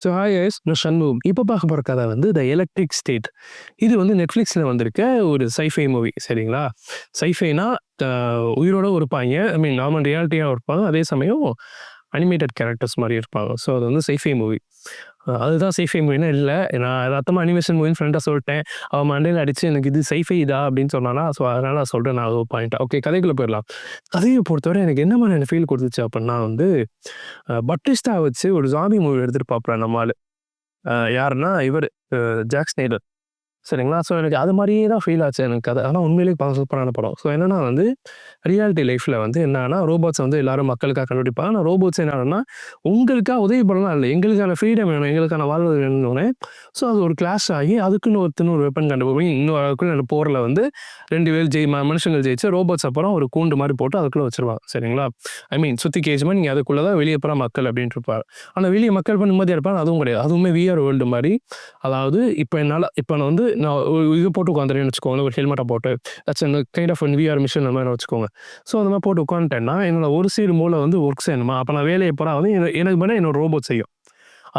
So hi guys, நான் சண்முகம். இப்போ பார்க்க போகிற கதை வந்து த எலக்ட்ரிக் ஸ்டேட். இது வந்து நெட்ஃப்ளிக்ஸில் வந்திருக்க ஒரு சைஃபை மூவி. சரிங்களா? சைஃபைனா உயிரோட இருப்பாங்க. ஐ மீன் நார்மல் ரியாலிட்டியாக இருப்பாங்க. அதே சமயம் அனிமேட்டட் கேரக்டர்ஸ் மாதிரி இருப்பாங்க. ஸோ அது வந்து சைஃபை மூவி. அதுதான் சைஃபை மூவினா இல்லை, நான் யதார்த்தமாக அனிமேஷன் மூவின்னு ஃப்ரெண்டாக சொல்லிட்டேன். அவன் மண்டையில் அடித்து எனக்கு இது சைஃபை இதா அப்படின்னு சொன்னானா, ஸோ அதனால் நான் சொல்கிறேன். நான் ஒரு பாயிண்ட். ஓகே, கதைக்குள்ளே போயிடலாம். கதையை பொறுத்தவரை எனக்கு என்ன மாதிரியான ஃபீல் கொடுத்துச்சு அப்படின்னா வந்து, பட்டிஸ்டா வச்சு ஒரு ஜாம்பி மூவி எடுத்துகிட்டு பார்ப்பேன் நம்ம ஆள். யாருன்னா இவர் ஜாக் ஸ்னைடர். சரிங்களா? ஸோ எனக்கு அது மாதிரியே தான் ஃபீல் ஆச்சு எனக்கு கதை. ஆனால் உண்மையிலேயே சூப்பரான படம். ஸோ என்னன்னா வந்து ரியாலிட்டி லைஃப்பில் வந்து என்னன்னா ரோபோட்ஸ் வந்து எல்லாரும் மக்களுக்காக கண்டுபிடிப்பாங்க. ஆனால் ரோபோட்ஸ் என்னன்னா உங்களுக்காக உதவி பண்ணலாம் இல்லை, எங்களுக்கான ஃப்ரீடம் வேணும், எங்களுக்கான வாழ்வு வேணும்னு. ஸோ அது ஒரு கிளாஷ் ஆகி அதுக்குன்னு ஒரு வெப்பன் கண்டுபிடிப்போம். இன்னொரு போரில் வந்து 2 பேர் மனுஷங்கள் ஜெயிச்சு ரோபோட்ஸ் அப்புறம் ஒரு கூண்டு மாதிரி போட்டு அதுக்குள்ளே வச்சிருவாங்க. சரிங்களா? ஐ மீன் சுற்றி கேஜ்மா நீங்கள் அதுக்குள்ளே தான் வெளியே போகிற மக்கள் அப்படின்ட்டு இருப்பாங்க. ஆனால் வெளியே மக்கள் நிம்மதியாக இருப்பாங்க. அதுவும் கிடையாது. அதுவுமே விஆர் வேர்ல்டு மாதிரி. அதாவது இப்போ நான் வந்து நான் இது போட்டு உட்காந்துறேன்னு வச்சுக்கோங்க, ஒரு ஹெல்மெட்டை போட்டு that's kind of VR machine அந்த மாதிரி வச்சுக்கோங்க. ஸோ அந்த மாதிரி போட்டு உட்காந்துட்டேன்னா என்னோட ஒரு சைடு மூளை வந்து ஒர்க் செய்யணுமா, அப்போ நான் வேலையை போகிறா வந்து எனக்கு மேலே என்னோட ரோபோட் செய்யும்.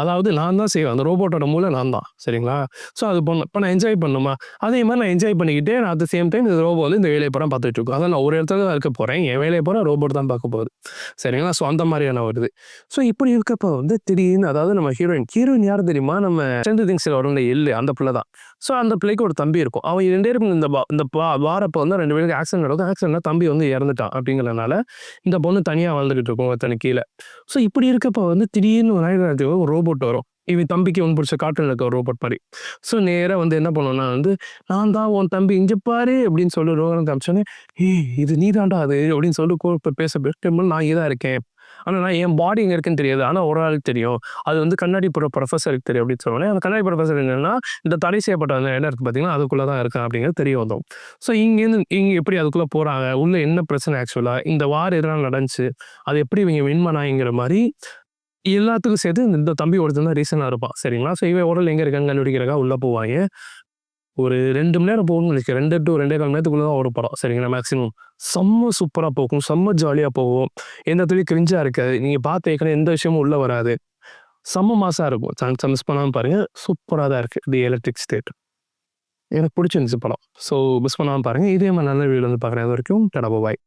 அதாவது நான் தான் செய்வேன், அந்த ரோபோட்டோட மூளை நான் தான். சரிங்களா? ஸோ அது பண்ணணும். இப்போ நான் என்ஜாய் பண்ணணுமா, அதே மாதிரி நான் என்ஜாய் பண்ணிக்கிட்டே நான் அட் சேம் டைம் இந்த ரோபோ வந்து இந்த வேலையை பூரா பார்த்துட்டு இருக்கும். அதான் நான் ஒரு இடத்துல தான் இருக்க போகிறேன், என் வேலையை பூரா ரோபோட் தான் பார்க்க போகுது. சரிங்களா? ஸோ அந்த மாதிரியான வருது. ஸோ இப்படி இருக்கப்போ வந்து திடீர்னு அதாவது நம்ம ஹீரோயின் யார் தெரியுமா, நம்ம ஸ்ட்ரெண்டர் திங்ஸில் வரும்ல எள்ளு, அந்த பிள்ளை தான். ஸோ அந்த பிள்ளைக்கு ஒரு தம்பி இருக்கும். அவன் 2 பேருக்கும் இந்த வாரப்போ வந்து 2 பேருக்கு ஆக்சிடென்ட் நடக்கும். ஆக்சிடென்ட்ல தம்பி வந்து இறந்துட்டான். அப்படிங்கிறதுனால இந்த பொண்ணு தனியாக வாழ்ந்துகிட்டு இருக்கும் தனக்கு கீழே. ஸோ இப்படி இருக்கப்போ வந்து திடீர்னு ஒரு ரோபோட் வரும். இவன் தம்பிக்கு ஒன்று பிடிச்ச காட்டில் இருக்க ஒரு ரோபோட் மாதிரி. ஸோ நேராக வந்து என்ன பண்ணுவோம்னா வந்து, நான் தான் உன் தம்பி இங்கே பாரு அப்படின்னு சொல்லி ரோகன் காமிச்சோன்னே, இது நீ தாண்டா அது அப்படின்னு சொல்லிட்டு பேச நான் இங்கே தான் இருக்கேன். ஆனால் நான் என் பாடி எங்கே இருக்குன்னு தெரியாது, ஆனால் ஒரு ஆளுக்கு தெரியும். அது வந்து கண்ணாடி போகிற ப்ரொஃபஸருக்கு தெரியும் அப்படின்னு சொன்னோன்னே, அந்த கண்ணாடி ப்ரொஃபஸர் என்னன்னா இந்த தடை செய்யப்பட்ட அந்த இடம் இருக்குது பார்த்தீங்கன்னா, அதுக்குள்ளே தான் இருக்கேன் அப்படிங்கிறது தெரிய வந்தோம். ஸோ இங்கே எப்படி அதுக்குள்ளே போகிறாங்க, உள்ளே என்ன பிரச்சனை, ஆக்சுவலாக இந்த வார் எதனால் நடந்துச்சு, அது எப்படி இவங்க வின் பண்ணாங்கிற மாதிரி எல்லாத்துக்கும் சேர்த்து இந்த தம்பி ஒருத்தன் தான் ரீசனாக இருப்பான். சரிங்களா? ஸோ இவன் உடல் எங்கே இருக்கான்னு கண்டுபிடிக்கிறக்கா உள்ளே போவாங்க. ஒரு 2 மணி நேரம் போகணும்னு நினைக்கிறேன். 2 to 2.25 மணி நேரத்துக்குள்ளே தான் ஒரு படம். சரிங்களா? மேக்ஸிமம் செம்ம சூப்பராக போகும், செம்ம ஜாலியாக போகும். எந்த இடத்துலையும் கிரிஞ்சாக இருக்காது. நீங்கள் பார்த்து ஏற்கனவே எந்த விஷயமும் உள்ளே வராது. செம்ம மாசாக இருக்கும். சான்ஸை மிஸ் பண்ணாமல் பாருங்கள். சூப்பராக தான் இருக்குது தி எலக்ட்ரிக் ஸ்டேட். எனக்கு பிடிச்சிருந்துச்சு படம். ஸோ மிஸ் பண்ணாமல் பாருங்கள். இதே மாதிரி நல்ல வீடியோ வந்து பார்க்குறேன். அது வரைக்கும் டடா பாய்.